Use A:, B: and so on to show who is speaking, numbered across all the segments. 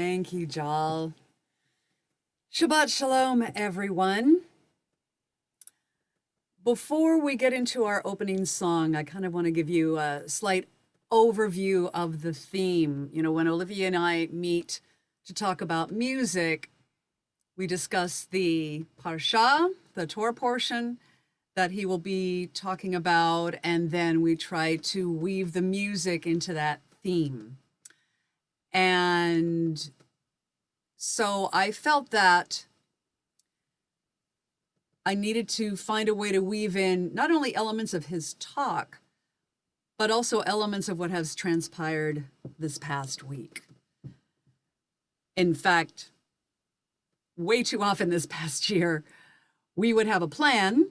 A: Thank you, Jal. Shabbat Shalom, everyone. Before we get into our opening song, I kind of want to give you a slight overview of the theme. You know, when Olivia and I meet to talk about music, we discuss the Parsha, the Torah portion that he will be talking about, and then we try to weave the music into that theme. And so I felt that I needed to find a way to weave in not only elements of his talk, but also elements of what has transpired this past week. In fact, way too often this past year, we would have a plan,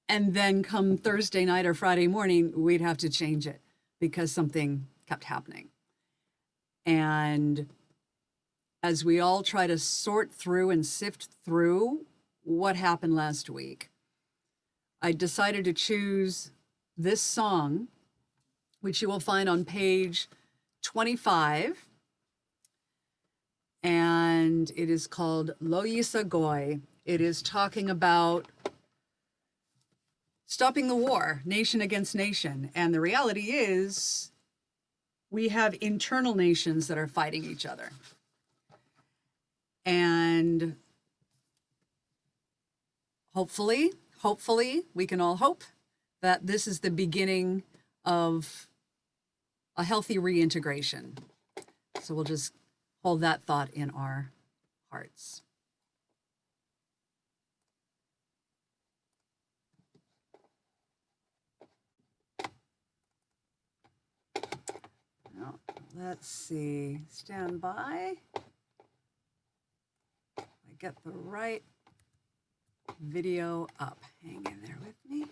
A: and then come Thursday night or Friday morning, we'd have to change it because something kept happening. And as we all try to sort through and sift through what happened last week, I decided to choose this song, which you will find on page 25. And it is called Lo Yisa Goy. It is talking about stopping the war, nation against nation. And the reality is we have internal nations that are fighting each other. And hopefully, we can all hope that this is the beginning of a healthy reintegration. So we'll just hold that thought in our hearts. Now, let's see, stand by. I get the right video up. Hang in there with me.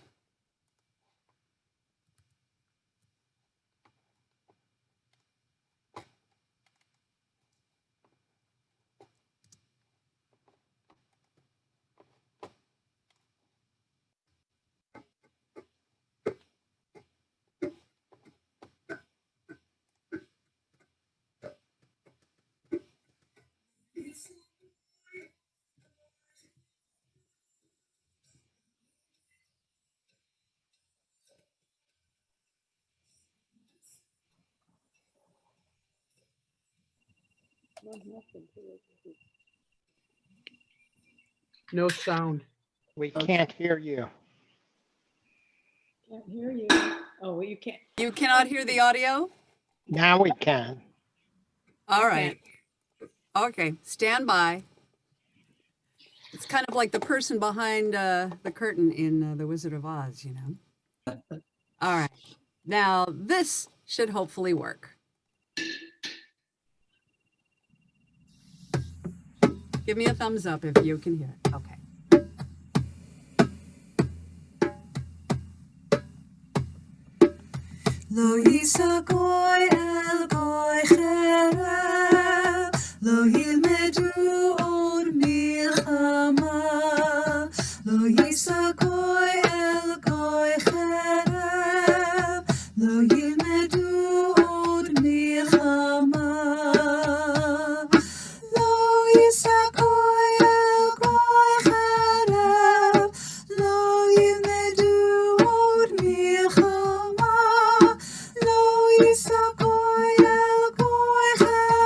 B: No sound.
C: We can't hear you.
D: Can't hear you. Oh, well, you can't.
A: You cannot hear the audio?
C: Now we can.
A: All right. Okay, stand by. It's kind of like the person behind the curtain in The Wizard of Oz, you know? All right. Now, this should hopefully work. Give me a thumbs up if you can hear it. Okay.
E: Lo yisa goy el goy cherem, lo yilmedu od milchama. Lo yisa goy el goy cherem, lo yilmedu od milchama. Lo yisa goy el goy cherem, lo yilmedu od milchama. Lo yisa goy el goy cherem.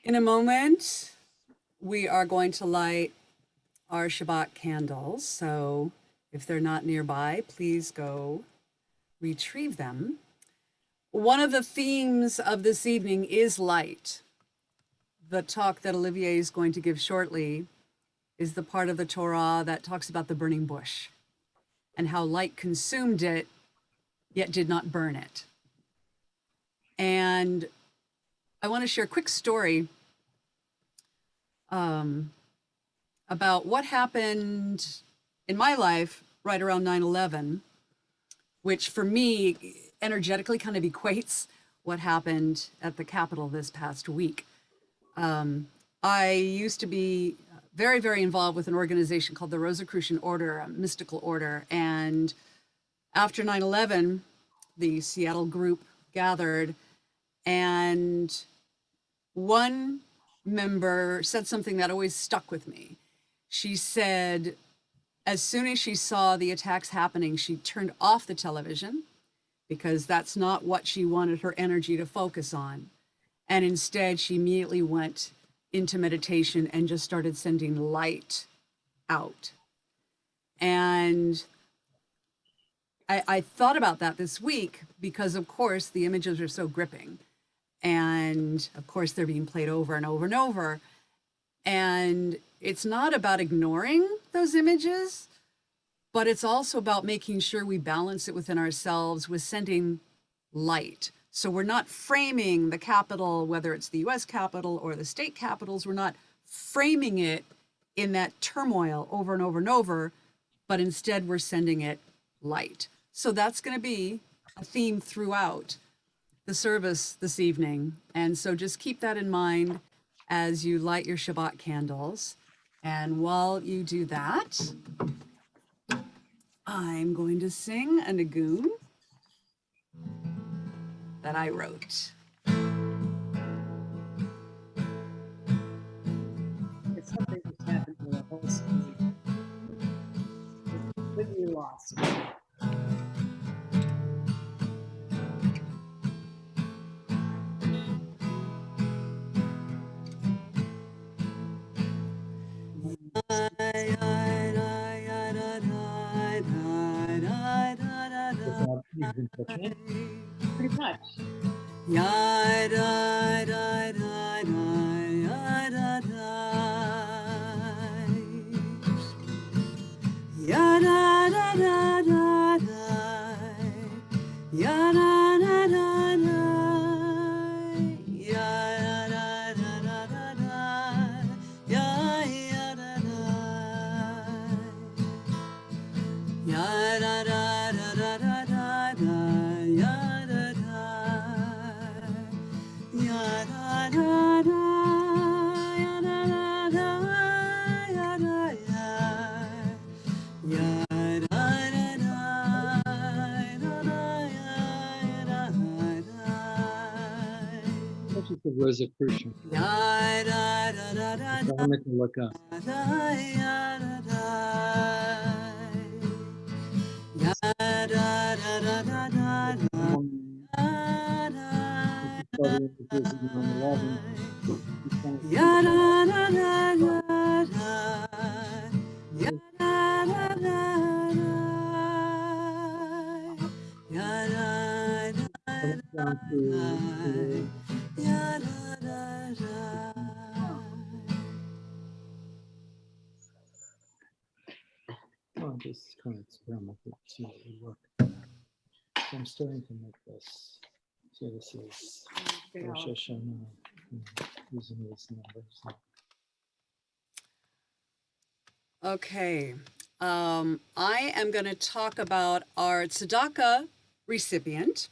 A: In a moment, we are going to light our Shabbat candles. So if they're not nearby, please go retrieve them. One of the themes of this evening is light. The talk that Olivier is going to give shortly is the part of the Torah that talks about the burning bush and how light consumed it, yet did not burn it. And I want to share a quick story about what happened in my life right around 9/11, which for me energetically kind of equates what happened at the Capitol this past week. I used to be very, very involved with an organization called the Rosicrucian Order, a mystical order. And after 9/11, the Seattle group gathered, and one member said something that always stuck with me. She said, as soon as she saw the attacks happening, she turned off the television because that's not what she wanted her energy to focus on. And instead, she immediately went into meditation and just started sending light out. And I thought about that this week because, of course, the images are so gripping. And, of course, they're being played over and over and over. And it's not about ignoring those images, but it's also about making sure we balance it within ourselves with sending light. So we're not framing the Capitol, whether it's the US Capitol or the state capitals, we're not framing it in that turmoil over and over and over, but instead we're sending it light. So that's going to be a theme throughout the service this evening. And so just keep that in mind as you light your Shabbat candles. And while you do that, I'm going to sing a Nagun that I wrote.
D: It's something that's happened to the whole screen. It's completely lost.
F: You've been touching it?
D: Pretty much.
A: Ya da da da da da da. Ya da da da da da. Ya da da da da. Ya da da da da da. Ya ya da da. Ya da da da da da da da. Ya da da. Ya da da da. Ya da da da. Ya da ya. Ya da da da. Da da ya da da.
F: That's just the Rosicrucian.
A: Ya da da da da da.
F: I'll make you look up.
A: Da ya da da. Ya da da da da da da. Ya da da da da da. Ya da da da da. Ya da da da. Ya da da da.
F: Oh, just kind of experiment with it, see how it would work. So I'm starting to make this. So this is Rosh Hashanah, using these numbers.
A: Okay. I am going to talk about our tzedakah recipient.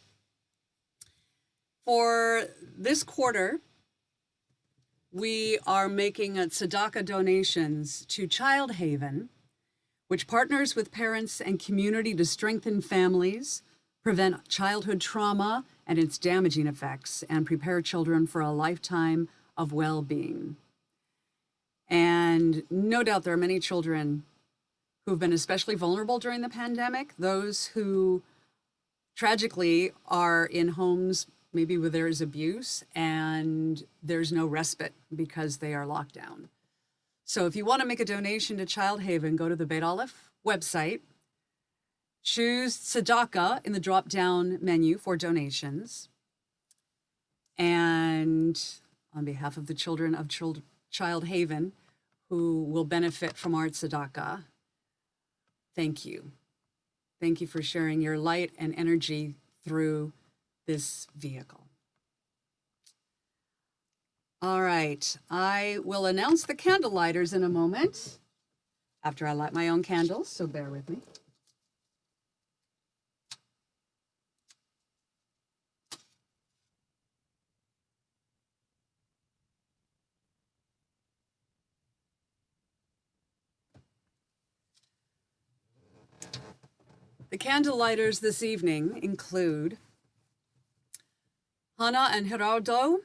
A: For this quarter, we are making a tzedakah donations to Child Haven, which partners with parents and community to strengthen families, prevent childhood trauma and its damaging effects, and prepare children for a lifetime of well-being. And no doubt there are many children who've been especially vulnerable during the pandemic, those who tragically are in homes maybe where there is abuse and there's no respite because they are locked down. So if you want to make a donation to Child Haven, go to the Beit Aleph website, choose Tzedakah in the drop-down menu for donations. And on behalf of the children of Child Haven, who will benefit from our tzedakah, thank you. Thank you for sharing your light and energy through this vehicle. All right, I will announce the Candlelighters in a moment after I light my own candles, so bear with me. The Candlelighters this evening include Hannah and Gerardo,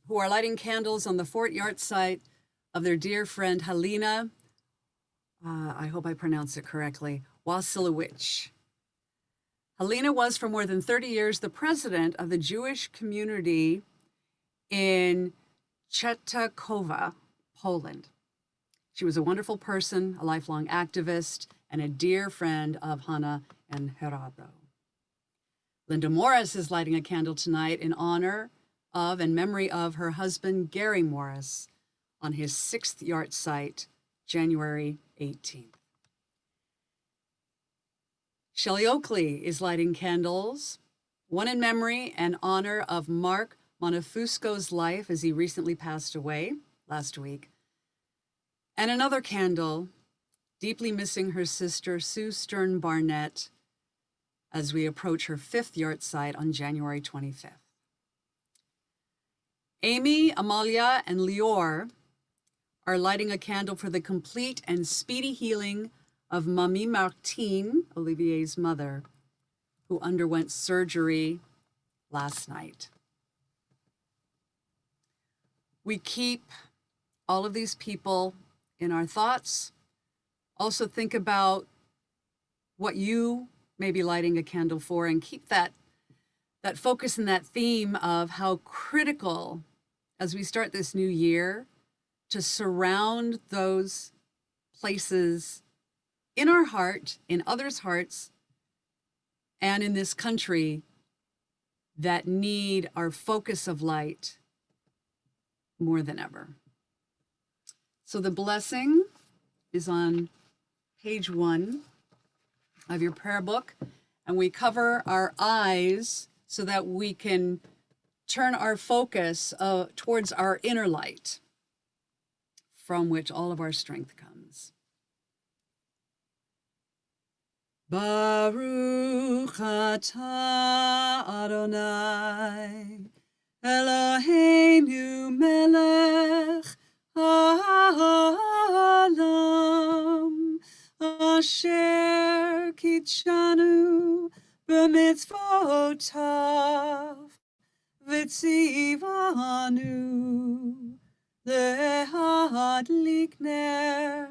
A: who are lighting candles on the Fort Yard site of their dear friend Halina, I hope I pronounce it correctly, Wasilewicz. Halina was for more than 30 years the president of the Jewish community in Czestochowa, Poland. She was a wonderful person, a lifelong activist, and a dear friend of Hannah and Gerardo. Linda Morris is lighting a candle tonight in honor of and memory of her husband, Gary Morris, on his 6th yard site, January 18th. Shelley Oakley is lighting candles, one in memory and honor of Mark Monefusco's life as he recently passed away last week, and another candle, deeply missing her sister, Sue Stern Barnett, as we approach her 5th yard site on January 25th. Amy, Amalia, and Lior are lighting a candle for the complete and speedy healing of Mamie Martine, Olivier's mother, who underwent surgery last night. We keep all of these people in our thoughts. Also think about what you may be lighting a candle for, and keep that focus and that theme of how critical, as we start this new year, to surround those places in our heart, in others' hearts, and in this country that need our focus of light more than ever. So the blessing is on page 1 of your prayer book, and we cover our eyes so that we can turn our focus towards our inner light, from which all of our strength comes. Baruch atah Adonai Eloheinu melech haolam asher kitshanu b'mitzvotav v'tzivanu lehadlik ner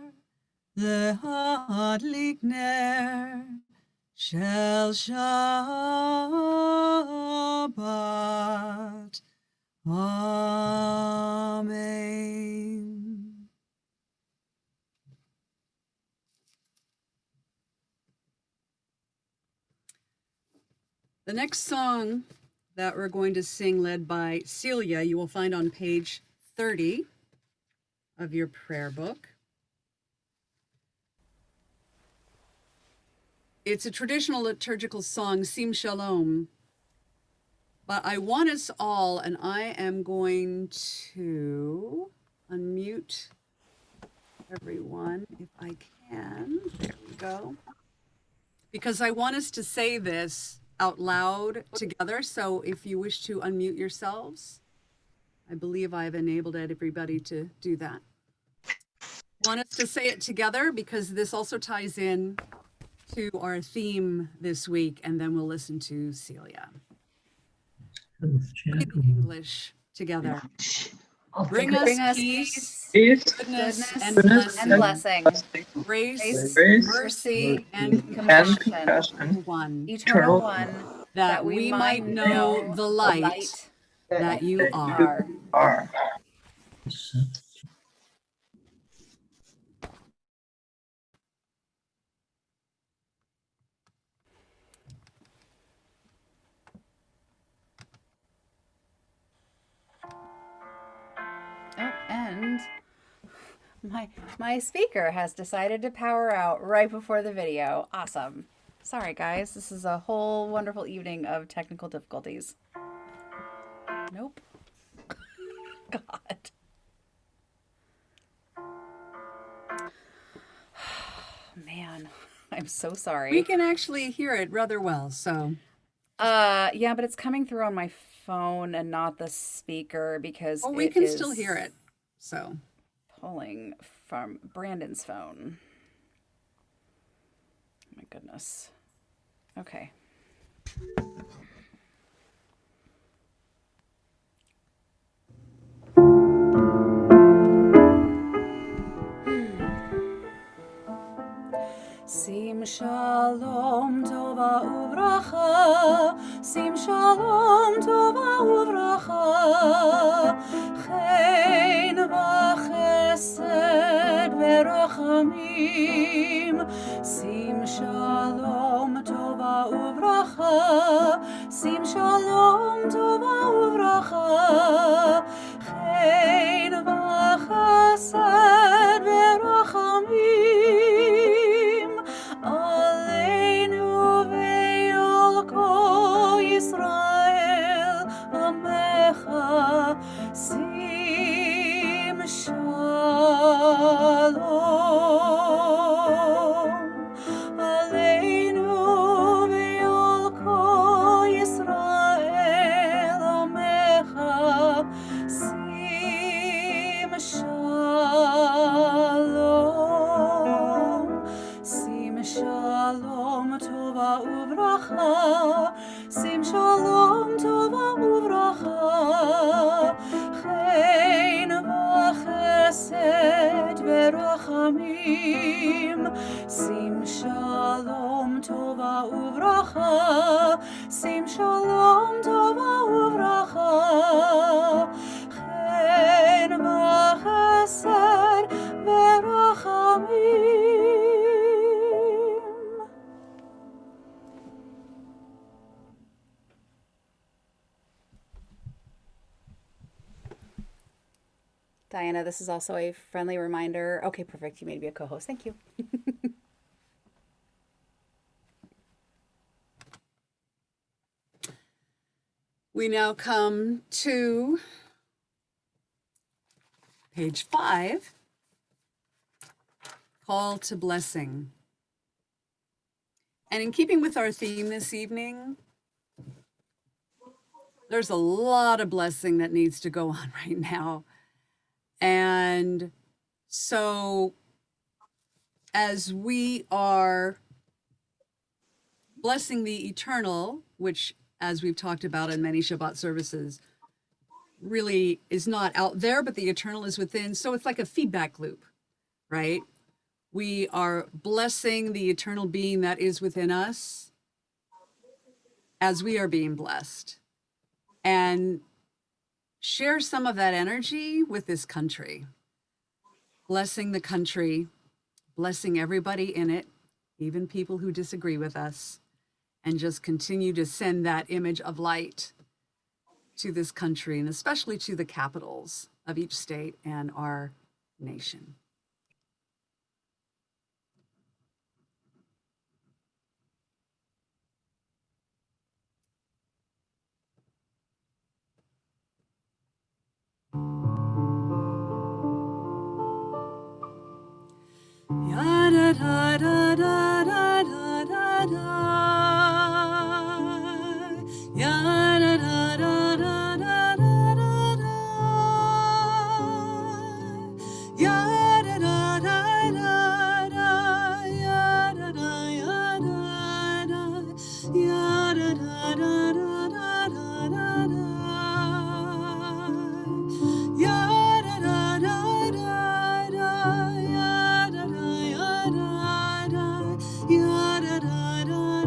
A: shel Shabbat. Amen. The next song that we're going to sing, led by Celia, you will find on page 30 of your prayer book. It's a traditional liturgical song, Sim Shalom, but I want us all, and I am going to unmute everyone if I can. There we go. Because I want us to say this out loud together. So if you wish to unmute yourselves, I believe I've enabled everybody to do that. I want us to say it together because this also ties in to our theme this week, and then we'll listen to Celia. Read the English together. Bring us peace, goodness, and blessing, grace, mercy, and compassion, one,
G: Eternal One,
A: that we might know the light that you are.
G: Oh, and my speaker has decided to power out right before the video. Awesome. Sorry, guys. This is a whole wonderful evening of technical difficulties. Nope. God. Man, I'm so sorry.
A: We can actually hear it rather well, so.
G: Yeah, but it's coming through on my phone and not the speaker because
A: Well, we can still hear it, so.
G: Pulling from Brandon's phone. Oh my goodness. Okay. Sim shalom tova uvracha, sim shalom tova uvracha, chen v'chesed v'rachamim, sim shalom tova uvracha, sim shalom tova uvracha, chen v'chesed v'rachamim, Aleinu ve'al kol Yisrael amecha, sim shalom. Aleinu ve'al kol Yisrael amecha, sim shalom. Sim shalom tova uvracha, sim shalom tova uvracha, chen v'chesed v'rachamim, sim shalom tova uvracha, sim shalom tova uvracha, chen v'chesed v'rachamim. Diana, this is also a friendly reminder. Okay, perfect. You made me a co-host. Thank you.
A: We now come to page 5, Call to Blessing. And in keeping with our theme this evening, there's a lot of blessing that needs to go on right now. And so as we are blessing the eternal, which, as we've talked about in many Shabbat services, really is not out there, but the eternal is within. So it's like a feedback loop, right? We are blessing the eternal being that is within us as we are being blessed, and share some of that energy with this country, blessing the country, blessing everybody in it, even people who disagree with us, and just continue to send that image of light to this country, and especially to the capitals of each state and our nation. Ya da da da da da da da da. Ya da da da da da da da. Ya da da da da da. Ya da da ya da da. Ya da da da da da da da. Ya da da da da da. Ya da da ya da da. Ya da da da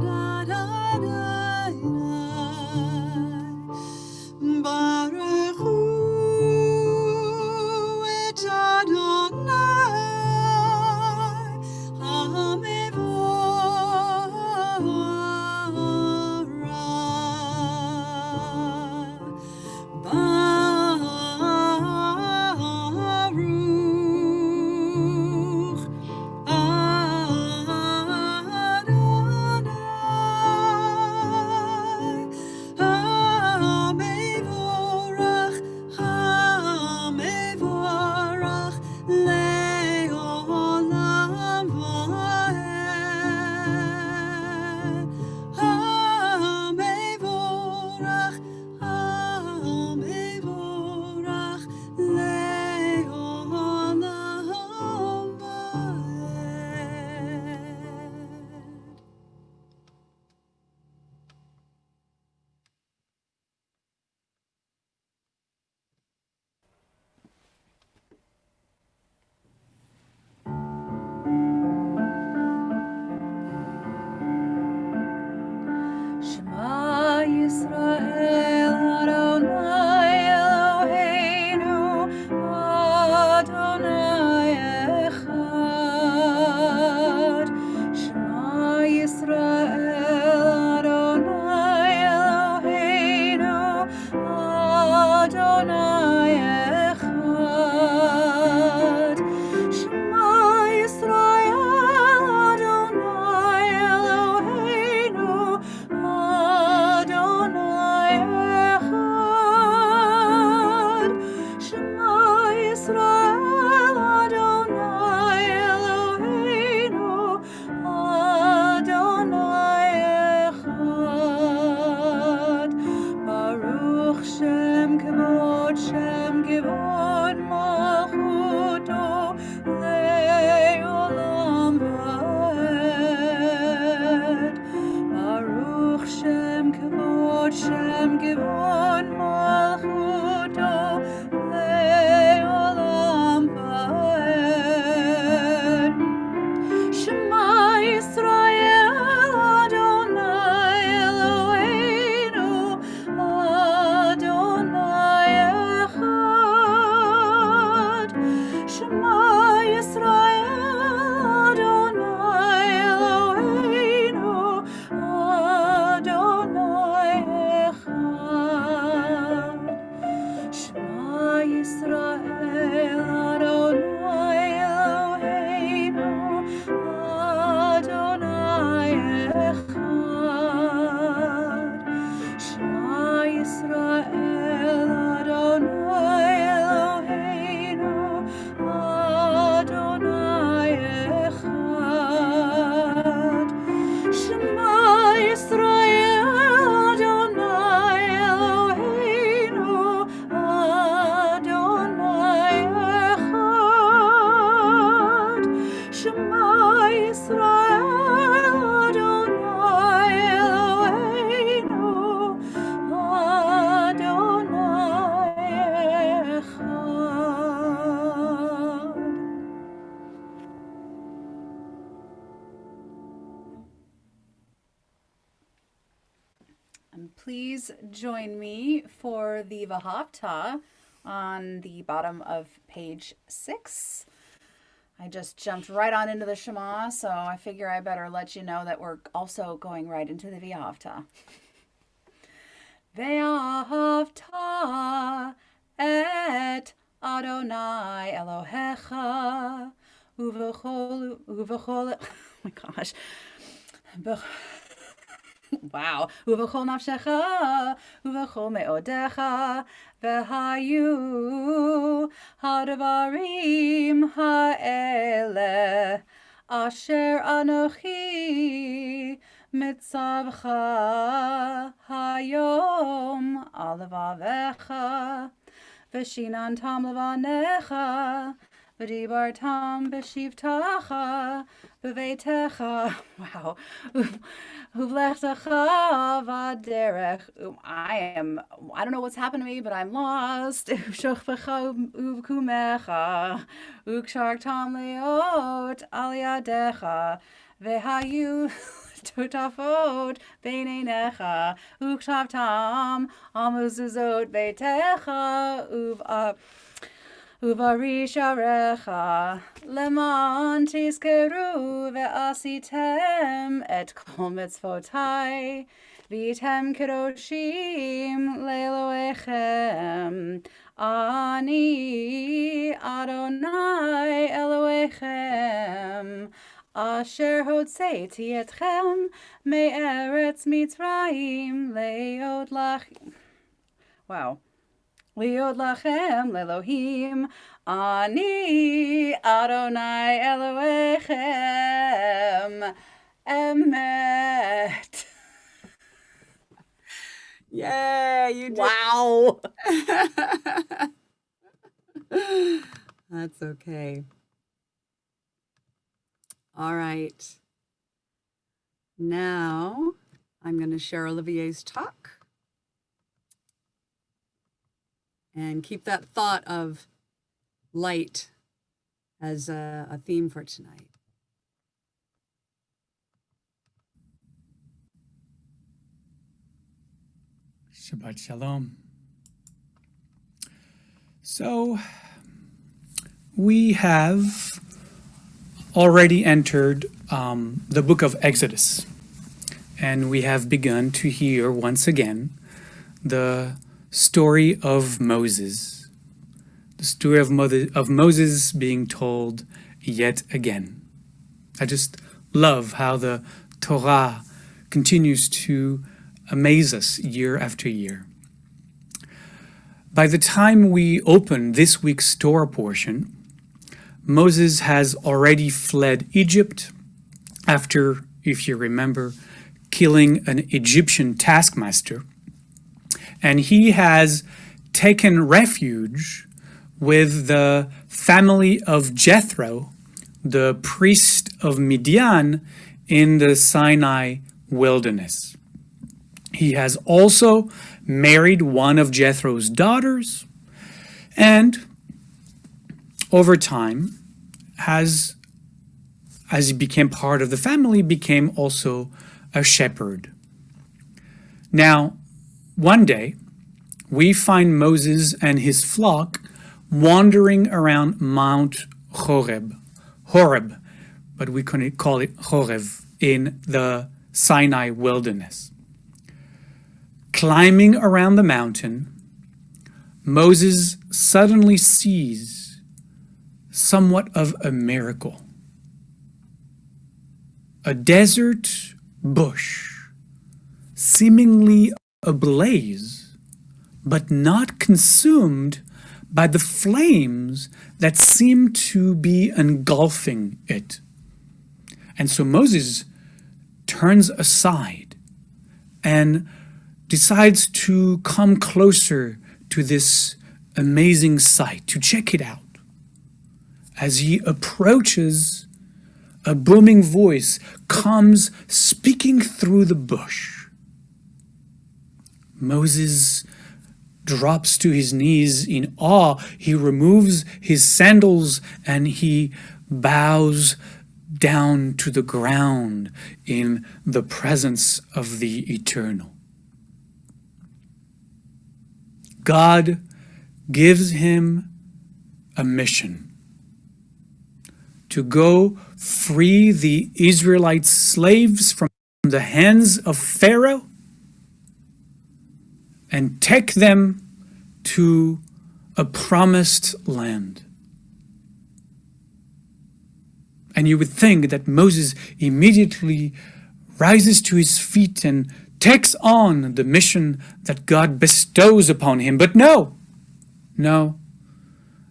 G: Please join me for the Vahafta on the bottom of page 6. I just jumped right on into the Shema, so I figure I better let you know that we're also going right into the Vahafta. Ve'ahavta et Adonai Elohecha uv'chol, oh my gosh. Wow. Uv'chol nafshecha uv'chol me'odecha v'hayu hadavarim ha'ele asher anochi mitzavcha hayom alavavecha v'shinantam levanecha v'dibartam b'shivtacha v'veitecha. Wow. Uvlechtecha v'derech. I don't know what's happened to me, but I'm lost. Uv'shochvecha uv'kumecha u'kshartam leot al yadecha v'hayu totafot beinenecha u'kshavtam amuzuzot veitecha uvarisharecha leman tizkeru ve'asitem et kol mitzvotai v'item kedoshim le'elohechem ani Adonai Elohechem asher hotzeiti etchem me'eretz Mitzrayim le'od lachem. Wow. Le'od lachem le'elohim ani Adonai Elohechem emet.
A: Yay, you did.
G: Wow.
A: That's okay. All right. Now I'm going to share Olivier's talk and keep that thought of light as a theme for tonight.
H: Shabbat Shalom. So we have already entered the book of Exodus, and we have begun to hear once again the story of Moses, the story of Moses being told yet again. I just love how the Torah continues to amaze us year after year. By the time we open this week's Torah portion, Moses has already fled Egypt after, if you remember, killing an Egyptian taskmaster, and he has taken refuge with the family of Jethro, the priest of Midian, in the Sinai wilderness. He has also married one of Jethro's daughters, and over time, as he became part of the family, became also a shepherd. Now, one day, we find Moses and his flock wandering around Mount Horeb, but we couldn't call it Horeb, in the Sinai wilderness. Climbing around the mountain, Moses suddenly sees somewhat of a miracle. A desert bush, seemingly ablaze, but not consumed by the flames that seem to be engulfing it. And so Moses turns aside and decides to come closer to this amazing sight, to check it out. As he approaches, a booming voice comes speaking through the bush. Moses drops to his knees in awe. He removes his sandals and he bows down to the ground in the presence of the Eternal. God gives him a mission to go free the Israelite slaves from the hands of Pharaoh and take them to a promised land. And you would think that Moses immediately rises to his feet and takes on the mission that God bestows upon him. But no.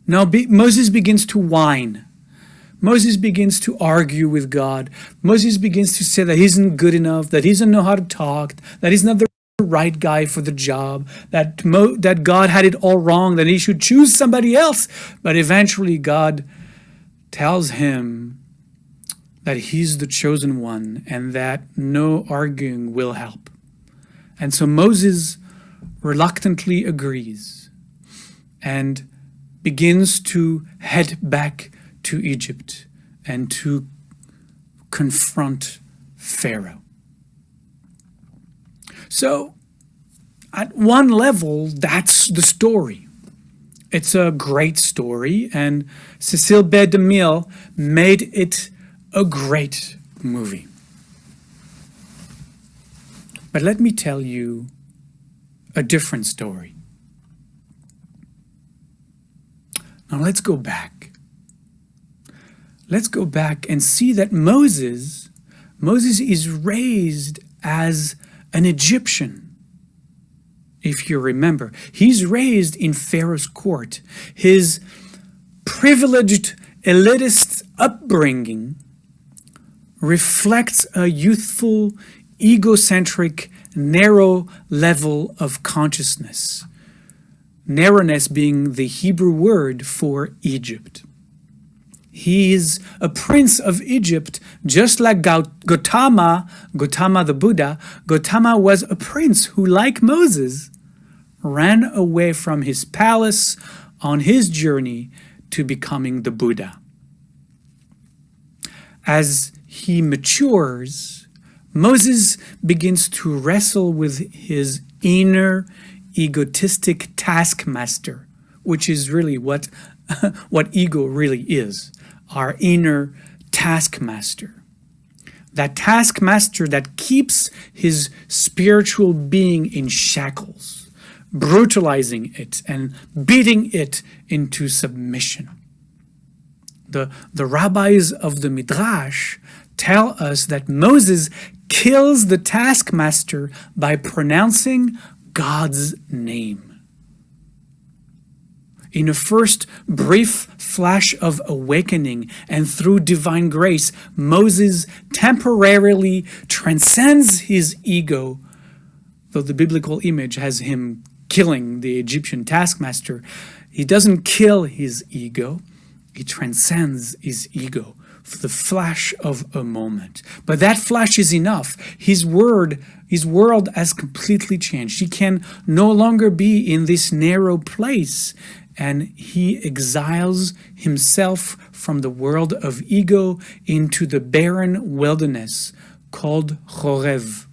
H: Moses begins to whine. Moses begins to argue with God. Moses begins to say that he isn't good enough, that he doesn't know how to talk, that he's not the right guy for the job, that God had it all wrong, that he should choose somebody else. But eventually God tells him that he's the chosen one and that no arguing will help. And so Moses reluctantly agrees and begins to head back to Egypt and to confront Pharaoh. So, at one level, that's the story. It's a great story, and Cécile B. DeMille made it a great movie. But let me tell you a different story. Now let's go back. Let's go back and see that Moses is raised as an Egyptian. If you remember, he's raised in Pharaoh's court. His privileged, elitist upbringing reflects a youthful, egocentric, narrow level of consciousness. Narrowness being the Hebrew word for Egypt. He is a prince of Egypt, just like Gautama the Buddha. Gautama was a prince who, like Moses, ran away from his palace on his journey to becoming the Buddha. As he matures, Moses begins to wrestle with his inner egotistic taskmaster, which is really what ego really is, our inner taskmaster. That taskmaster that keeps his spiritual being in shackles, brutalizing it and beating it into submission. The rabbis of the Midrash tell us that Moses kills the taskmaster by pronouncing God's name. In a first brief flash of awakening and through divine grace, Moses temporarily transcends his ego, though the biblical image has him killing the Egyptian taskmaster. He doesn't kill his ego, he transcends his ego for the flash of a moment. But that flash is enough. His world has completely changed. He can no longer be in this narrow place, and he exiles himself from the world of ego into the barren wilderness called Horeb,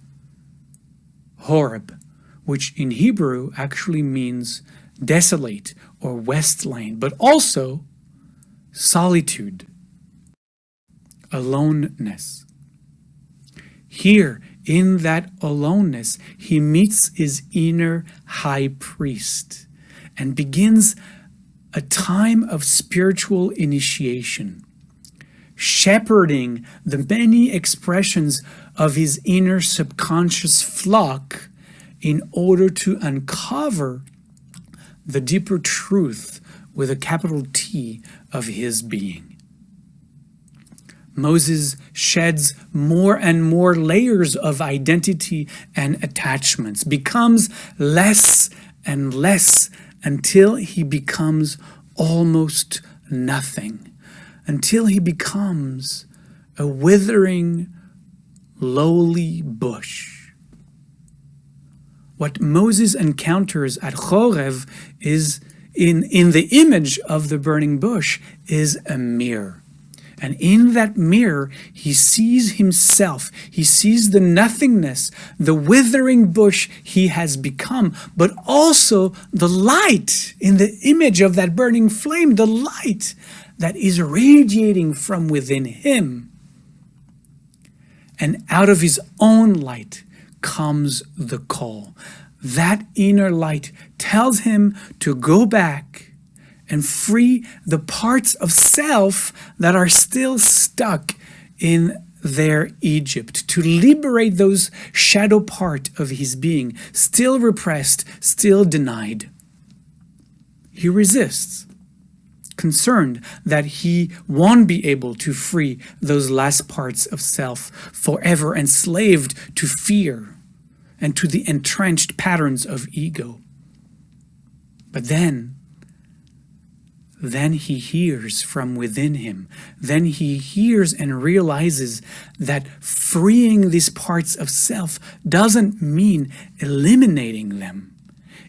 H: which in Hebrew actually means desolate or wasteland, but also solitude, aloneness. Here, in that aloneness, he meets his inner high priest and begins a time of spiritual initiation, shepherding the many expressions of his inner subconscious flock in order to uncover the deeper truth with a capital T of his being. Moses sheds more and more layers of identity and attachments, becomes less and less until he becomes almost nothing, until he becomes a withering, lowly bush. What Moses encounters at Horeb is in the image of the burning bush is a mirror. And in that mirror, he sees himself. He sees the nothingness, the withering bush he has become, but also the light in the image of that burning flame, the light that is radiating from within him. And out of his own light comes the call. That inner light tells him to go back and free the parts of self that are still stuck in their Egypt, to liberate those shadow part of his being, still repressed, still denied. He resists, concerned that he won't be able to free those last parts of self, forever enslaved to fear and to the entrenched patterns of ego. But then he hears from within him. Then he hears and realizes that freeing these parts of self doesn't mean eliminating them.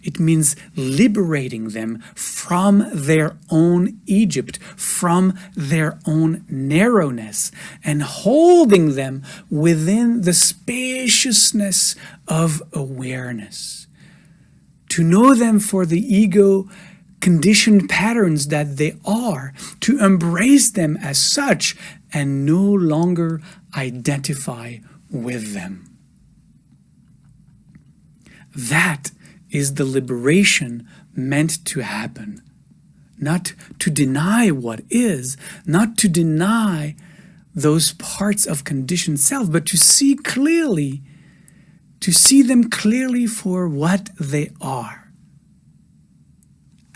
H: It means liberating them from their own Egypt, from their own narrowness, and holding them within the spaciousness of awareness. To know them for the ego conditioned patterns that they are, to embrace them as such and no longer identify with them. That is the liberation meant to happen. Not to deny what is, not to deny those parts of conditioned self, but to see clearly, to see them clearly for what they are.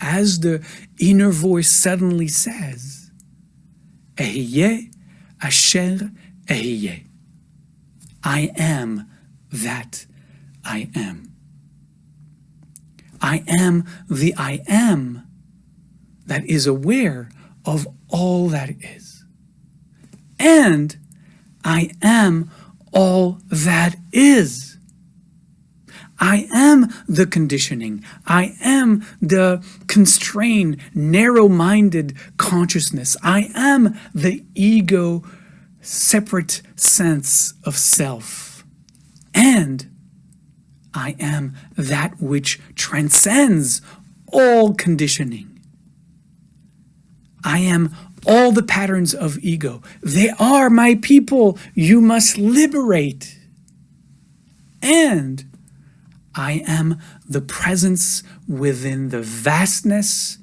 H: As the inner voice suddenly says, Ehyeh asher ehyeh. I am that I am. I am the I am that is aware of all that is. And I am all that is. I am the conditioning. I am the constrained, narrow-minded consciousness. I am the ego separate sense of self. And I am that which transcends all conditioning. I am all the patterns of ego. They are my people. You must liberate. And I am the presence within the vastness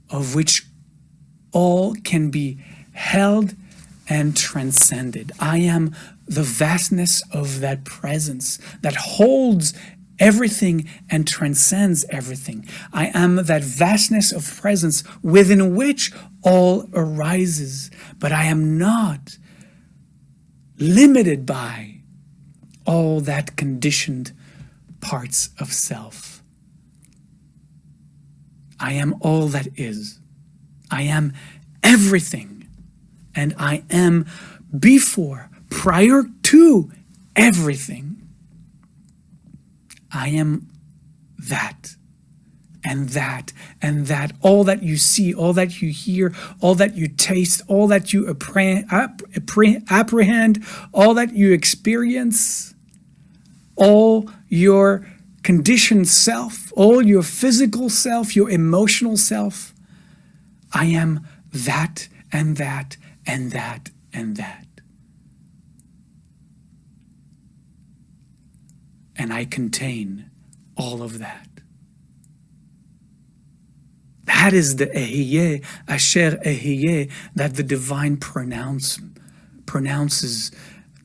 H: of which all can be held and transcended. I am the vastness of that presence that holds everything and transcends everything. I am that vastness of presence within which all arises, but I am not limited by all that conditioned parts of self. I am all that is. I am everything. And I am before, prior to everything. I am that, and that, and that. All that you see, all that you hear, all that you taste, all that you apprehend, all that you experience, all your conditioned self, all your physical self, your emotional self. I am that, and that, and that, and that. And I contain all of that. That is the Ehyeh asher ehyeh that the divine pronounces,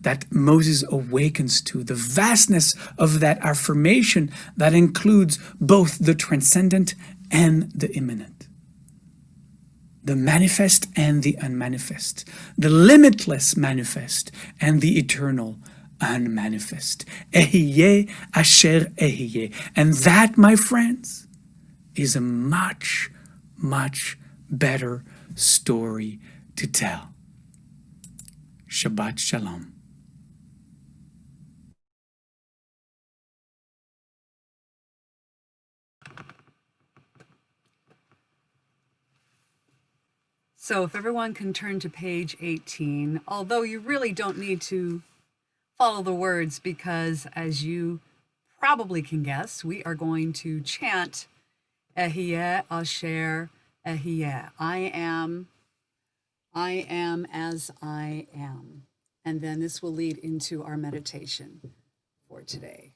H: that Moses awakens to, the vastness of that affirmation that includes both the transcendent and the immanent, the manifest and the unmanifest, the limitless manifest and the eternal unmanifest. Ehyeh asher ehyeh. And that, my friends, is a much, much better story to tell. Shabbat Shalom.
A: So if everyone can turn to page 18, although you really don't need to follow the words because, as you probably can guess, we are going to chant Ehyeh Asher Ehyeh. I am as I am. And then this will lead into our meditation for today.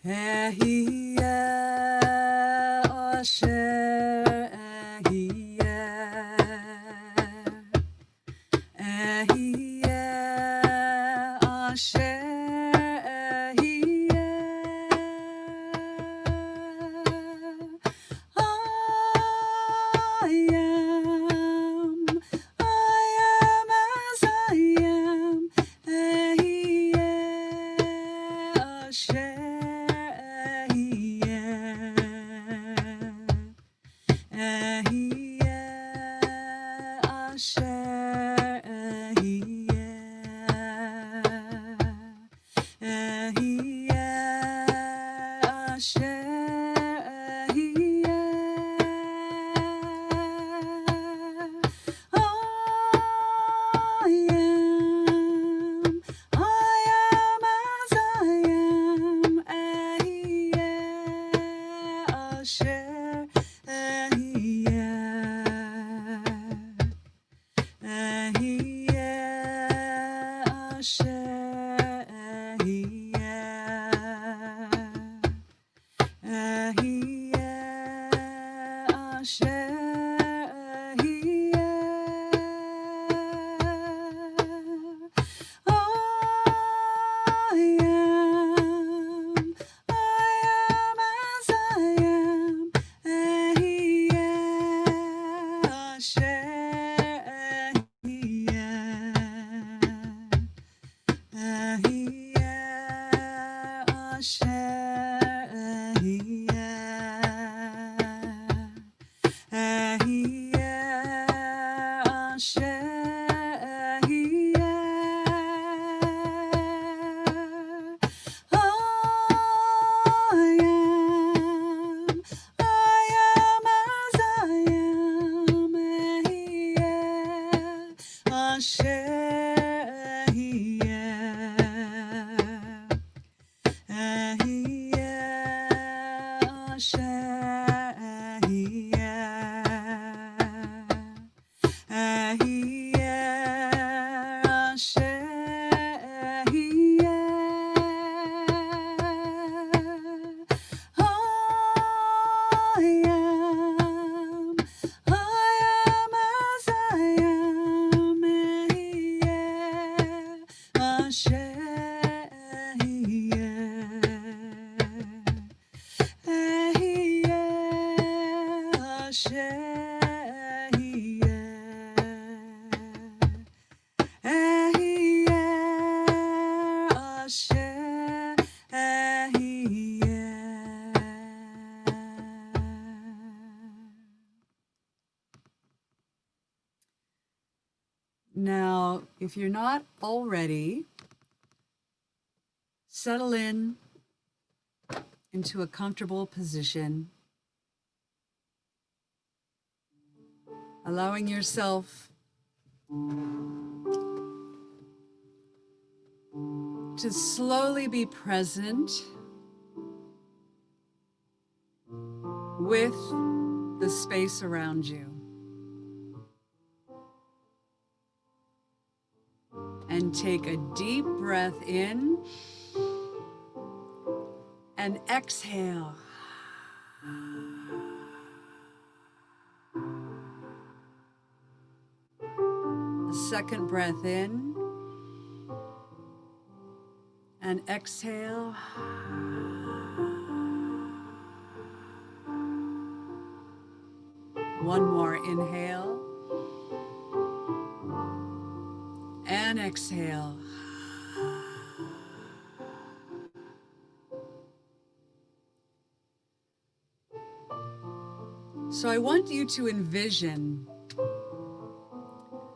A: Ehyeh Asher Ehyeh. Ehyeh Asher Now, if you're not already, settle in into a comfortable position, allowing yourself to slowly be present with the space around you. And take a deep breath in and exhale. A second breath in and exhale. One more inhale and exhale. So I want you to envision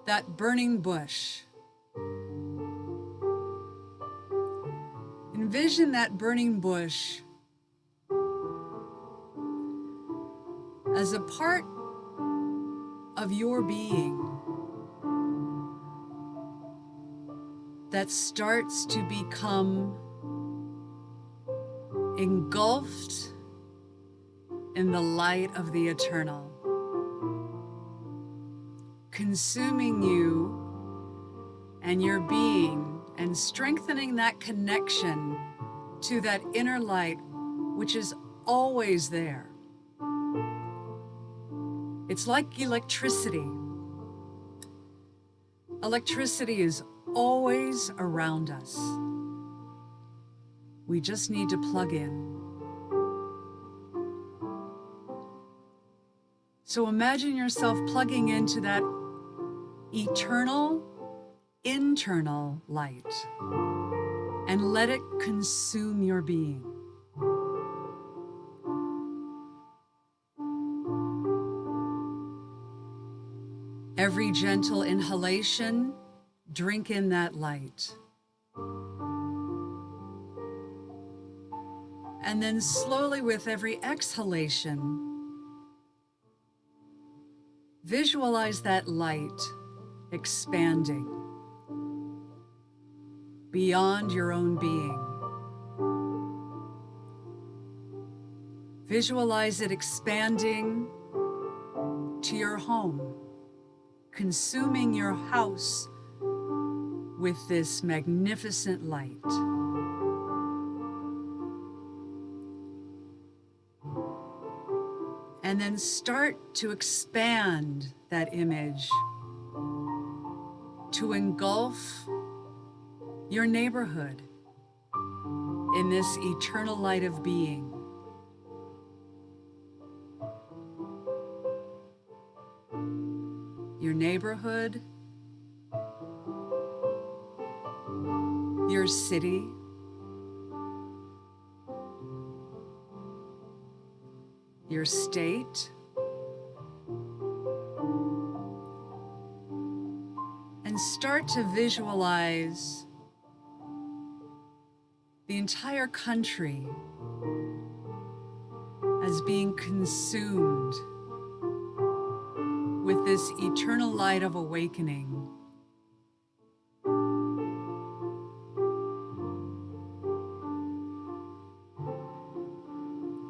A: that burning bush. envision that burning bush as a part of your being that starts to become engulfed in the light of the eternal, consuming you and your being and strengthening that connection to that inner light, which is always there. It's like electricity. Electricity is always around us. We just need to plug in. So imagine yourself plugging into that eternal, internal light and let it consume your being. Every gentle inhalation, drink in that light. And then slowly with every exhalation, visualize that light expanding beyond your own being. Visualize it expanding to your home, consuming your house with this magnificent light. And then start to expand that image to engulf your neighborhood in this eternal light of being. Your neighborhood, your city, your state, and start to visualize the entire country as being consumed with this eternal light of awakening.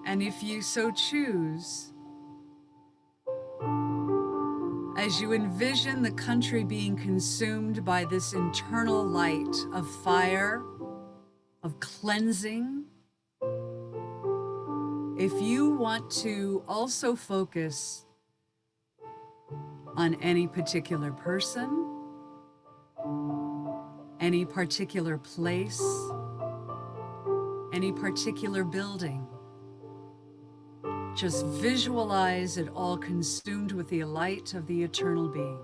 A: And if you so choose, as you envision the country being consumed by this internal light of fire, of cleansing, if you want to also focus on any particular person, any particular place, any particular building, just visualize it all consumed with the light of the eternal being.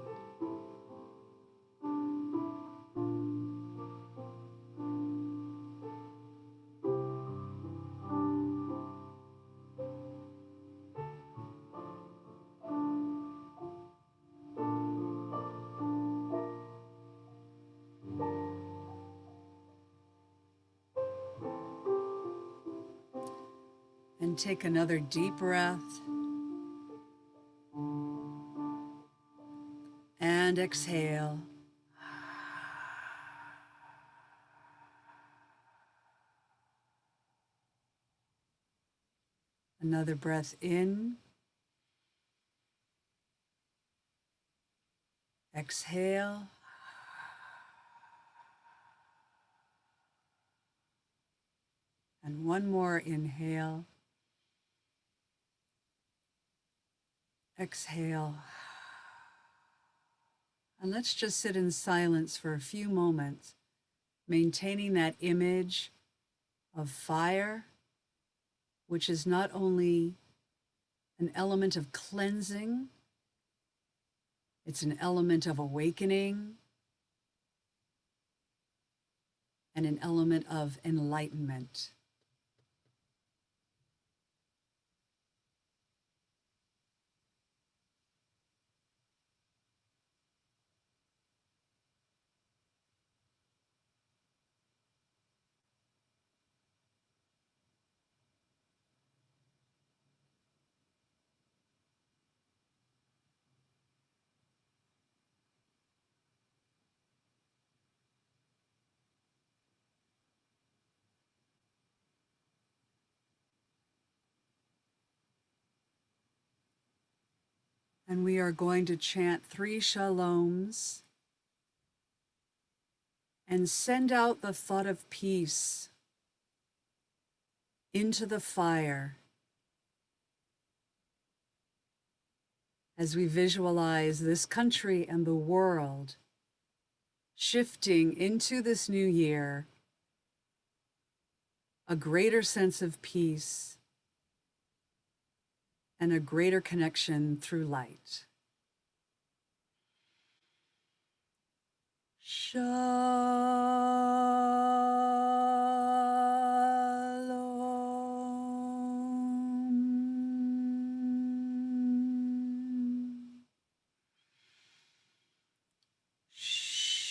A: And take another deep breath. And exhale. Another breath in. Exhale. And one more inhale. Exhale. And let's just sit in silence for a few moments, maintaining that image of fire, which is not only an element of cleansing, it's an element of awakening, and an element of enlightenment. And we are going to chant 3 Shaloms and send out the thought of peace into the fire as we visualize this country and the world shifting into this new year, a greater sense of peace and a greater connection through light. Shalom.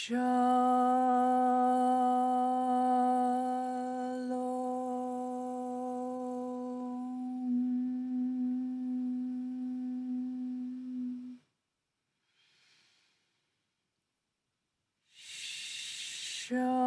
A: Shalom. Shalom.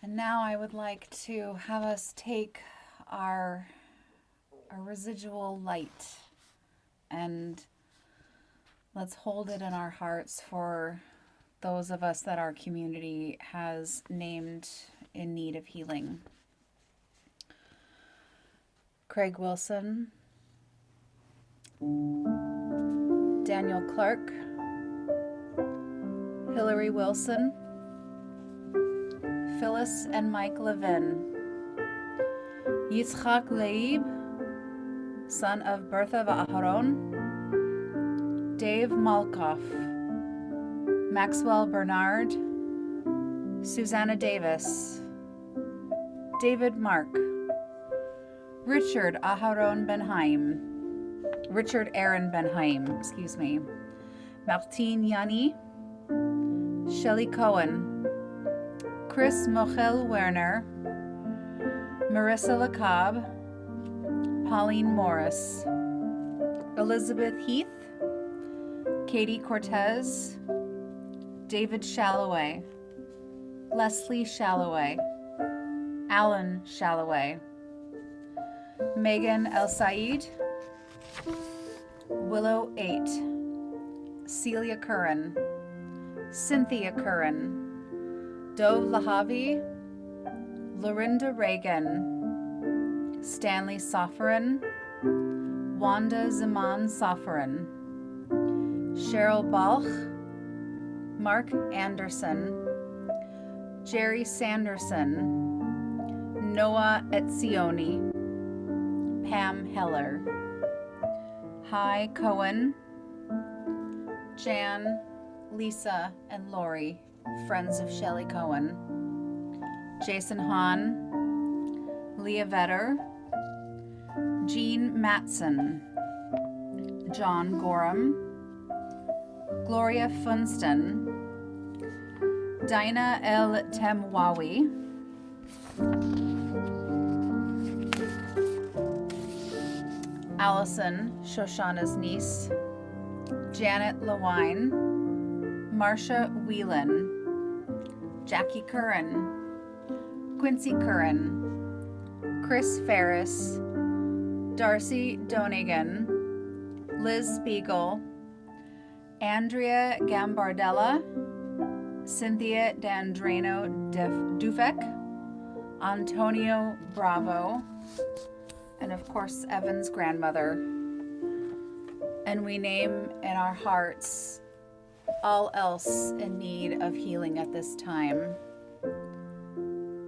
G: And now I would like to have us take our residual light and let's hold it in our hearts for those of us that our community has named in need of healing. Craig Wilson, Daniel Clark, Hillary Wilson, Phyllis and Mike Levin, Yitzchak Leib, son of Bertha Va'aharon, Dave Malkoff, Maxwell Bernard, Susanna Davis, David Mark, Richard Aaron Benheim, Martine Yanni, Shelley Cohen, Chris Mochel Werner, Marissa LaCobb, Pauline Morris, Elizabeth Heath, Katie Cortez, David Shalloway, Leslie Shalloway, Alan Shalloway, Megan El Said, Willow 8, Celia Curran, Cynthia Curran, Dove Lahavi, Lorinda Reagan, Stanley Sofferin, Wanda Zaman Sofferin, Cheryl Balch, Mark Anderson, Jerry Sanderson, Noah Etzioni, Pam Heller, Hi Cohen, Jan, Lisa, and Lori, friends of Shelley Cohen, Jason Hahn, Leah Vetter, Jean Matson, John Gorham, Gloria Funston, Dinah El Temwawi, Allison, Shoshana's niece, Janet Lewine, Marcia Whelan, Jackie Curran, Quincy Curran, Chris Ferris, Darcy Donegan, Liz Spiegel, Andrea Gambardella, Cynthia Dandrano Dufek, Antonio Bravo, and of course Evan's grandmother. And we name in our hearts all else in need of healing at this time.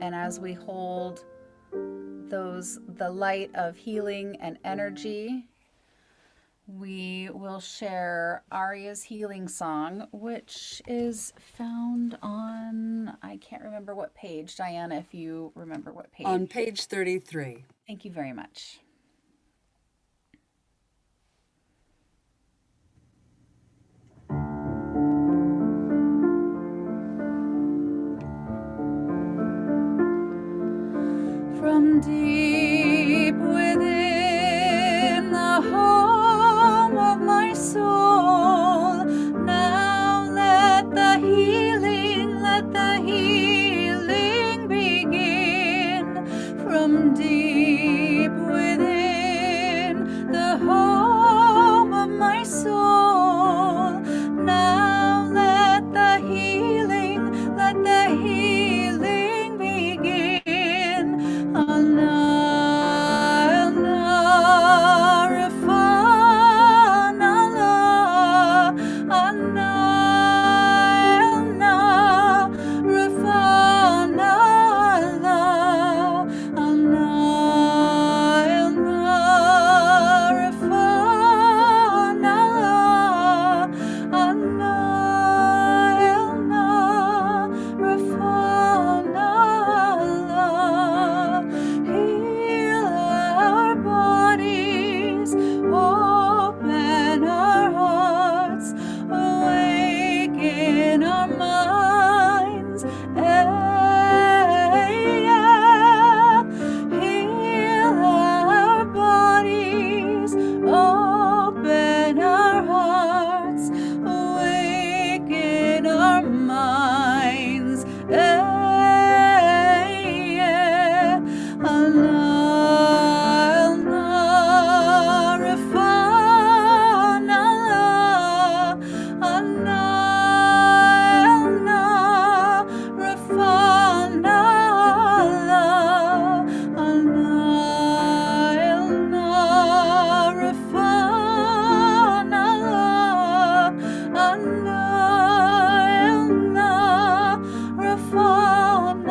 G: And as we hold the light of healing and energy, we will share Arya's healing song, which is found on, I can't remember what page. Diana, if you remember what page.
A: On page 33.
G: Thank you very much.
E: from deep within the home of my soul. Now let the healing begin from deep within the home of my soul. Now let the healing begin. Ana, Rafan Allah. Ana, Rafan Allah. Ana, Rafan Allah. Ana, Rafan Allah. Heal our bodies, open our hearts, awaken our minds. Heal our bodies, open our hearts, awaken our minds. Allah, Rafan Allah. Allah, Rafan Allah. Allah, Rafan Allah. Allah, Rafan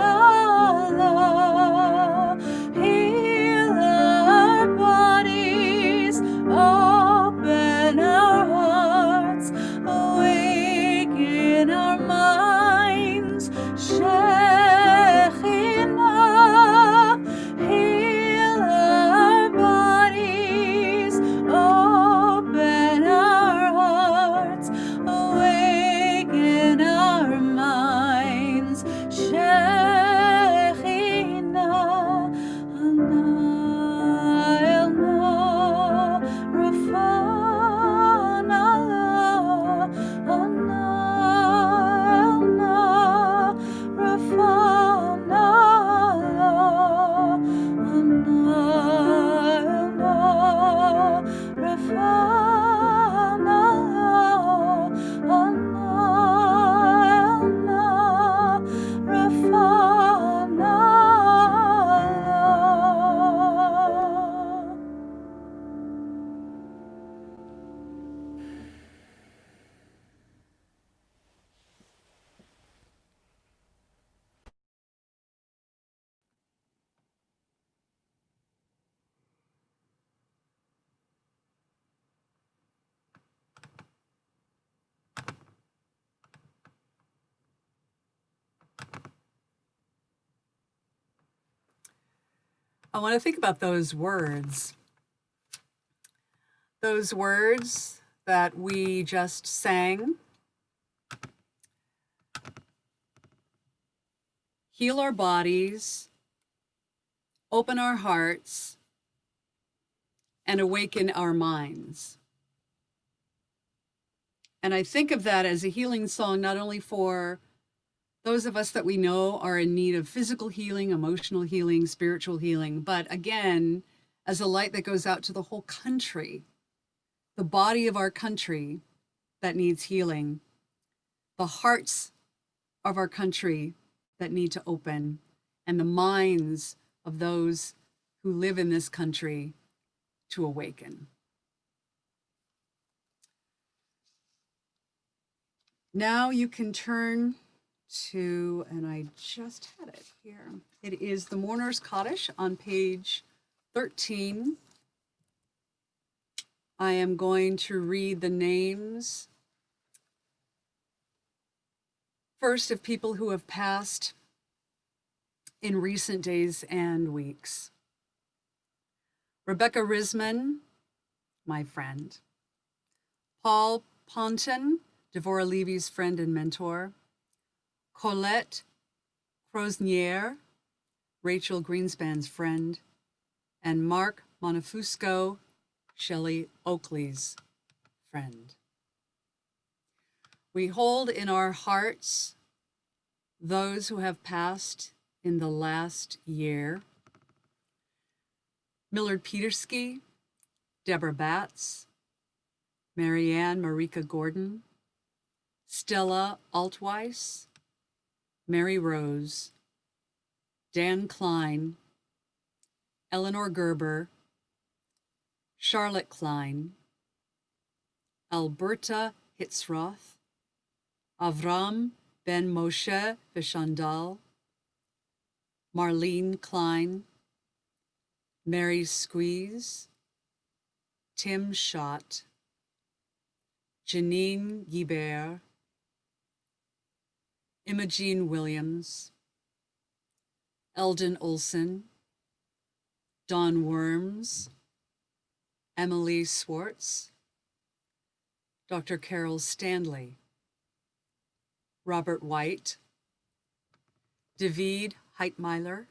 E: Allah. Heal our bodies, open our hearts, awaken our minds. Shekhinah, heal our bodies, open our hearts, awaken our minds. Shekhinah, Allah, Rafan Allah. Allah, Rafan Allah. Allah, Rafan Allah. Allah, Rafan Allah.
A: I want to think about those words that we just sang. Heal our bodies, open our hearts, and awaken our minds. And I think of that as a healing song, not only for those of us that we know are in need of physical healing, emotional healing, spiritual healing, but again, as a light that goes out to the whole country, the body of our country that needs healing, the hearts of our country that need to open, and the minds of those who live in this country to awaken. Now you can turn to, and I just had it here. It is the Mourner's Kaddish on page 13. I am going to read the names first of people who have passed in recent days and weeks. Rebecca Risman, my friend. Paul Ponton, Devorah Levy's friend and mentor. Colette Crosnier, Rachel Greenspan's friend, and Mark Monefusco, Shelley Oakley's friend. We hold in our hearts those who have passed in the last year. Millard Petersky, Deborah Batts, Marianne Marika Gordon, Stella Altweiss, Mary Rose, Dan Klein, Eleanor Gerber, Charlotte Klein, Alberta Hitzroth, Avram Ben Moshe Vishandal, Marlene Klein, Mary Squeeze, Tim Schott, Janine Guibert, Imogene Williams, Eldon Olson, Don Worms, Emily Swartz, Dr. Carol Stanley, Robert White, David Heitmiller,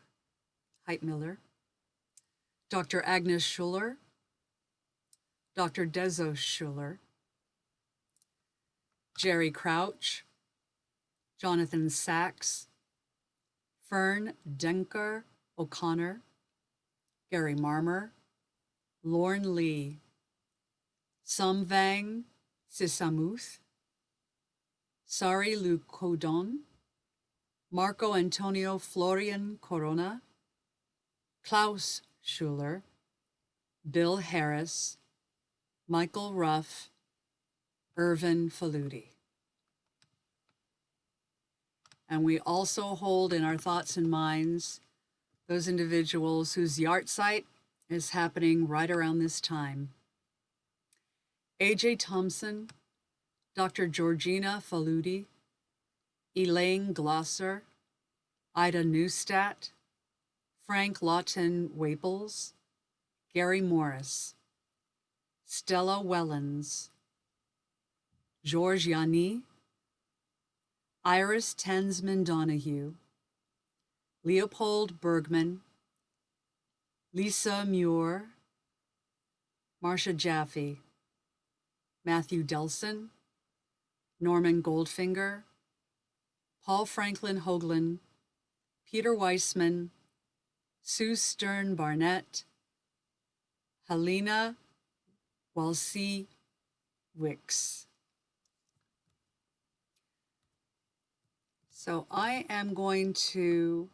A: Dr. Agnes Schuller, Dr. Dezo Schuller, Jerry Crouch, Jonathan Sachs, Fern Denker O'Connor, Gary Marmer, Lauren Lee, Samvang Sisamuth, Sari Lu Kodon, Marco Antonio Florian Corona, Klaus Schuler, Bill Harris, Michael Ruff, Irvin Faludi. And we also hold in our thoughts and minds those individuals whose yahrzeit is happening right around this time. A.J. Thompson, Dr. Georgina Faludi, Elaine Glosser, Ida Neustadt, Frank Lawton Waples, Gary Morris, Stella Wellens, George Yanni, Iris Tensman Donahue, Leopold Bergman, Lisa Muir, Marcia Jaffe, Matthew Delson, Norman Goldfinger, Paul Franklin Hoagland, Peter Weissman, Sue Stern Barnett, Helena Walsey Wicks. So I am going to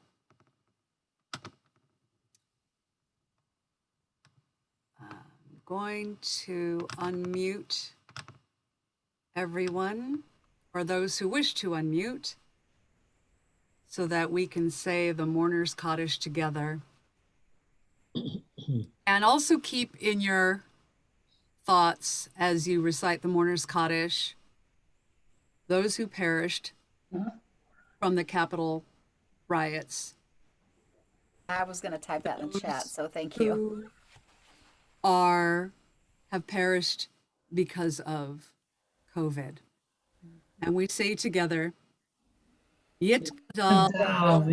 A: unmute everyone, or those who wish to unmute, so that we can say the Mourner's Kaddish together. And also keep in your thoughts as you recite the Mourner's Kaddish those who perished from the Capitol riots.
G: I was going to type that in the chat, so thank you.
A: Have perished because of COVID. And we say together, Yit Kadal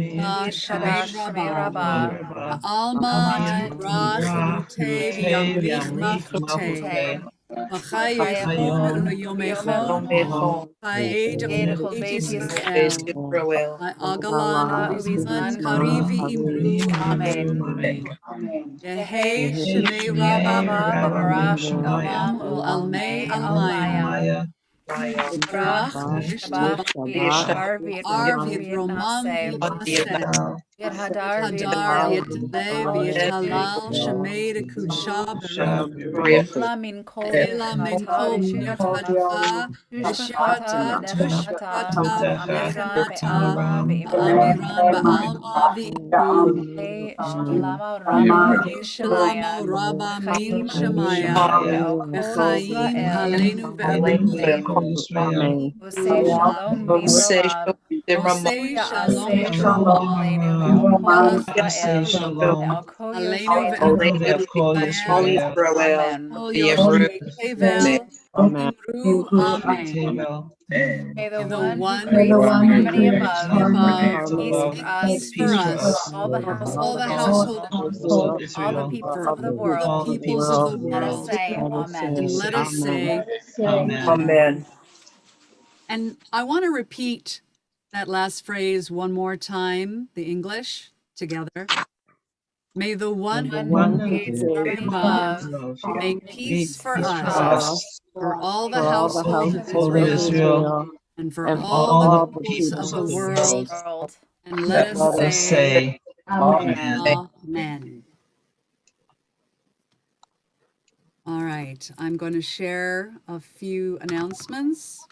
A: Shmei Rabba Alma Dibrach Mute V'Yamlich Machute V'Chayechon V'Yomechon V'Yed Chol Beit Yisrael V'Agalan V'Zman Kari V'Imru Amen. Yehei Shmei Rabba
G: B'Barach
A: Olam U'Almei Almaya Brach V'Ishtar V'Romam V'Aseh Hadar V'Yitale V'Yitalal Shemei D'Kudsha B'Ruach Ela Min Kol Yotadva V'Shata Tushata V'Amira Ba'alma V'Ikru Shalamo Rabba Min Shemaya V'Chaim Aleinu Ve'Amen.
G: Osei Shalom V'Rorav
A: Osei Shalom
G: Shalom Aleinu Kol
I: Yaseh
G: Yisrael
I: Shalom.
G: Kol
A: Aleinu
G: Yosef
I: Kol
A: Israel
I: Yisrael.
G: Amen.
A: Kol Yoshvei Tevel
C: Amen.
A: Imru Amen.
G: May the
A: May the
G: one who
A: one
G: creates
A: who creates
G: harmony
A: harmony
G: above
A: above
G: make peace for
A: make
G: us,
A: peace for us,
G: all the
A: for
G: household
A: all
G: of
A: the household
G: Israel,
A: of Israel,
G: all the peoples
A: for
G: of the
A: all the
G: world.
A: peoples of the
G: Let us
A: world.
G: say
A: And
G: Amen.
A: let us say,
I: Amen.
A: and I want to repeat that last phrase one more time, the English together. May the one
G: One
A: who
G: who
A: creates
G: creates harmony
A: above
G: above
A: make peace for
I: Peace for
A: us,
I: us,
A: for all the
G: make the
A: household of
I: Holy
A: Israel,
I: Israel,
A: and for
I: and
A: all the
I: all the
A: peoples of
I: peoples
A: the
I: of the
A: world.
I: world.
G: world.
A: And let us
I: Let us
A: say,
I: say Amen.
A: Amen. All right, I'm going to share a few announcements.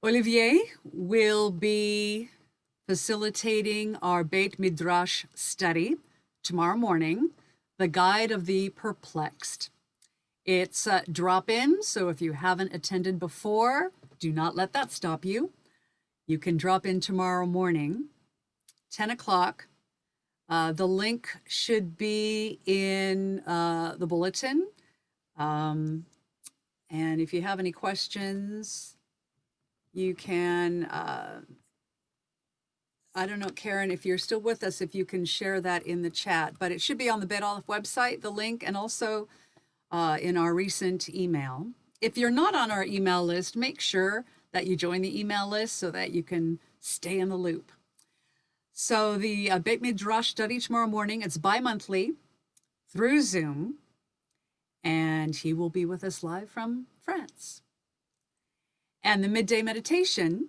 A: Olivier will be facilitating our Beit Midrash study tomorrow morning, The Guide of the Perplexed. It's a drop-in, so if you haven't attended before, do not let that stop you. You can drop in tomorrow morning, 10 o'clock. The link should be in the bulletin. And if you have any questions, you can, I don't know, Karen, if you're still with us, if you can share that in the chat, but it should be on the Beit Aleph website, the link, and also in our recent email. If you're not on our email list, make sure that you join the email list so that you can stay in the loop. So the Beit Midrash study tomorrow morning, it's bi-monthly through Zoom, and he will be with us live from France. And the midday meditation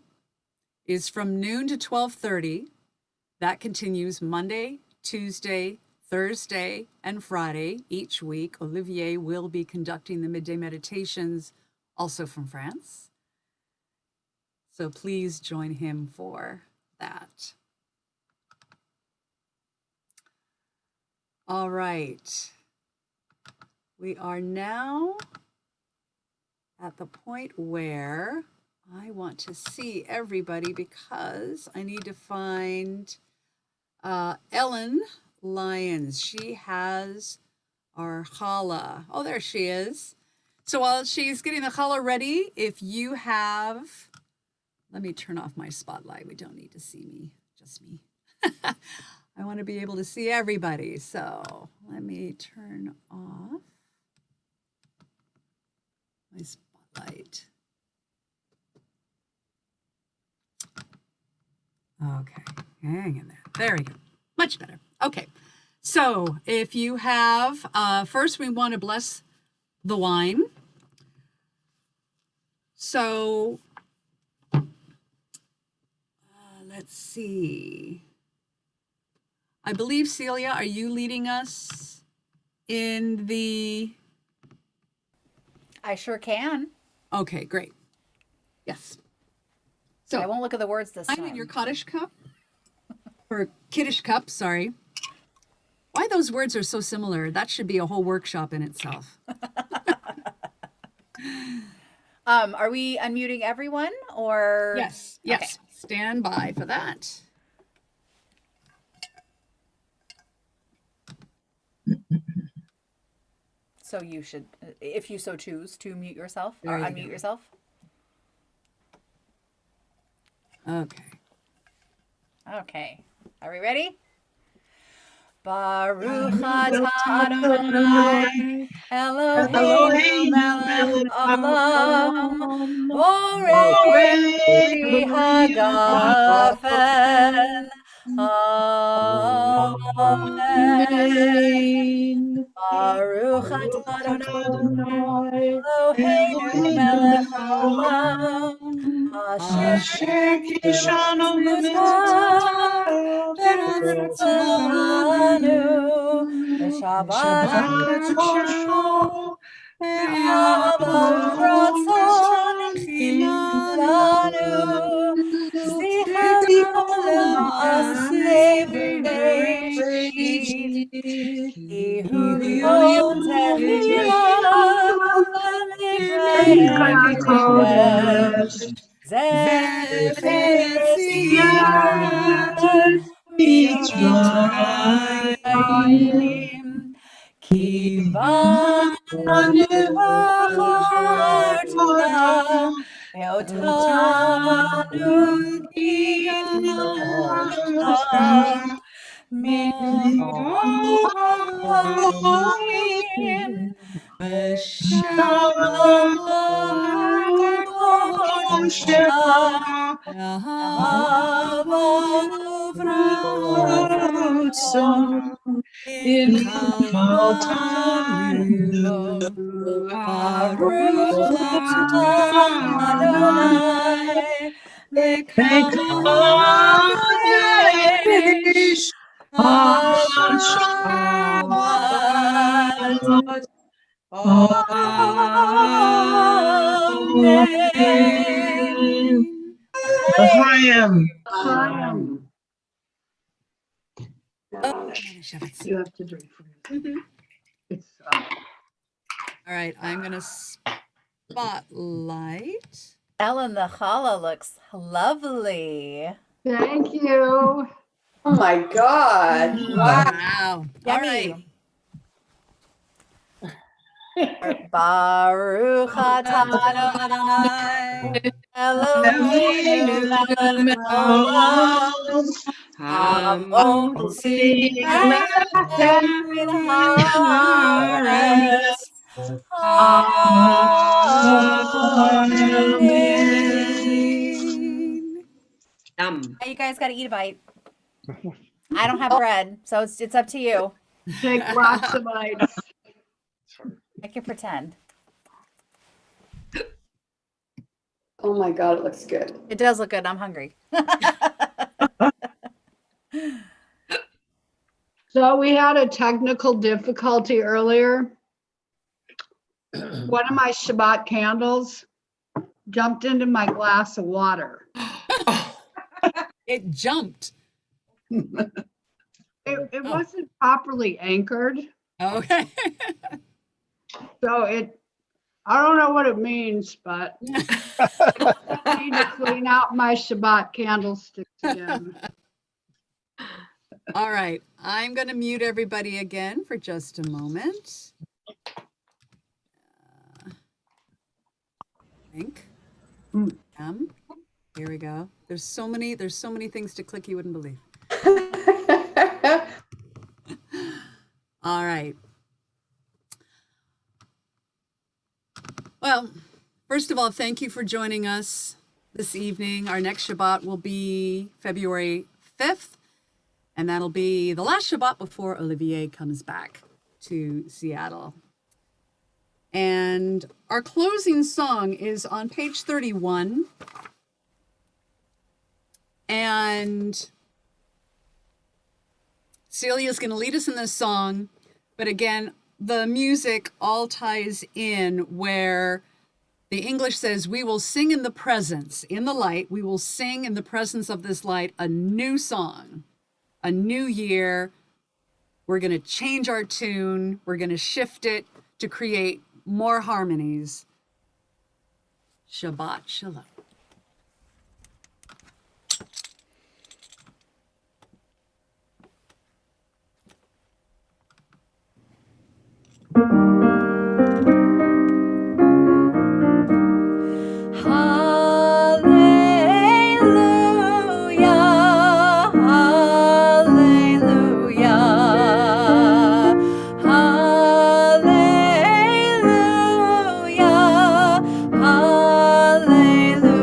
A: is from noon to 12:30. That continues Monday, Tuesday, Thursday, and Friday each week. Olivier will be conducting the midday meditations also from France. So please join him for that. All right. We are now at the point where I want to see everybody because I need to find Ellen Lyons. She has our challah. Oh, there she is. So while she's getting the challah ready, if you have, let me turn off my spotlight. We don't need to see me, just me. I want to be able to see everybody. So let me turn off my spotlight. Okay, hang in there. There we go. Much better. Okay, so if you have, first we want to bless the wine. So let's see. I believe, Celia, are you leading us in the...
G: I sure can.
A: Okay, great. Yes. So
G: I won't look at the words this time.
A: I'm in your Kaddish cup, or Kiddush cup, sorry. Why those words are so similar? That should be a whole workshop in itself.
G: Are we unmuting everyone or?
A: Yes, yes. Okay. Stand by for that.
G: So you should, if you so choose, to mute yourself or
A: There you
G: unmute
A: go.
G: yourself.
A: Okay.
G: Okay. Are we ready? Baruch atah Adonai Eloheinu melech haolam borei pri hagafen. Amen. Baruch atah Adonai Eloheinu melech haolam asher kishanu b'mitzvotav v'ratzanu b'shabbat kosho v'ahavot ratzon chilanu zichron lema'aseh b'reishit ki hu yom tehillah Zephyrus, Zephyrus, Mitzrayim, Kivanu Bacharta, Eotanu Gidata, Morim, B'Shamar, Nahava in Kaltanu, Baruch Adonai, Mekadesh HaShabbat. Amen.
I: Chaim.
B: You have to drink from it. It's
A: All right, I'm going to spotlight.
G: Ellen the challah looks lovely.
B: thank you.
I: Oh my God. Wow.
A: Wow. All right.
G: Yummy. Baruch atah
A: Adonai,
G: Eloheinu melech haolam, hamotzi lechem min haaretz. Amen. Now you guys got to eat a bite. I don't have bread, so it's up to you.
B: Take lots of bites.
G: I can pretend.
I: Oh my God, it looks good.
G: It does look good. I'm hungry.
B: So we had a technical difficulty earlier. One of my Shabbat candles jumped into my glass of water.
A: it jumped.
B: It wasn't properly anchored.
A: Okay.
B: So I don't know what it means, but I need to clean out my Shabbat candlesticks again.
A: All right. I'm going to mute everybody again for just a moment. I think. Here we go. There's so many things to click you wouldn't believe. All right. Well, first of all, thank you for joining us this evening. Our next Shabbat will be February 5th, and that'll be the last Shabbat before Olivier comes back to Seattle. And our closing song is on page 31. And Celia's going to lead us in this song. But again, the music all ties in where the English says, we will sing in the presence, in the light. We will sing in the presence of this light a new song, a new year. We're going to change our tune. We're going to shift it to create more harmonies. Shabbat Shalom.
G: Hallelujah, hallelujah, hallelujah, hallelujah.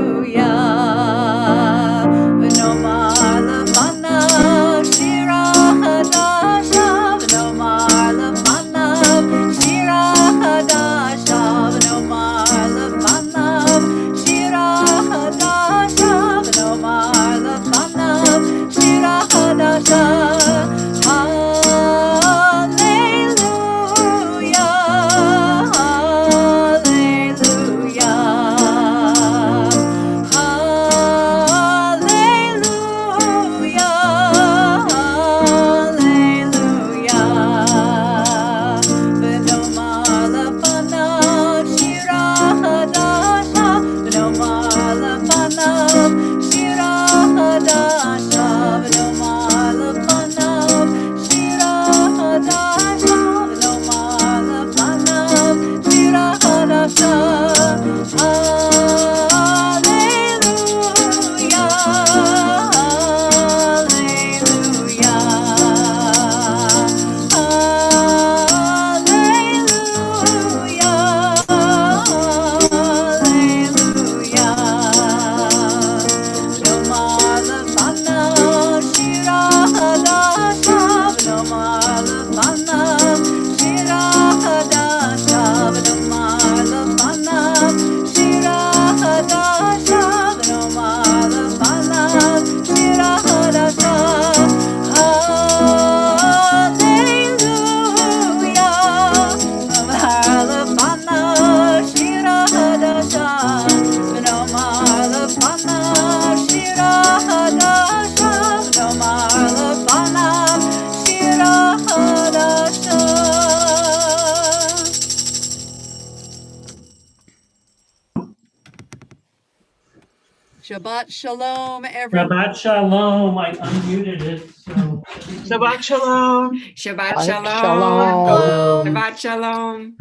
A: Shabbat shalom, everyone.
J: Shabbat shalom. I unmuted it. So.
K: Shabbat shalom.
C: Shabbat shalom.
K: Shabbat shalom.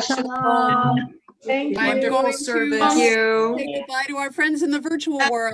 B: Shalom.
K: Thank
A: I'm
K: you.
A: going
K: Service.
A: to
K: Thank you.
A: say goodbye to our friends in the virtual world.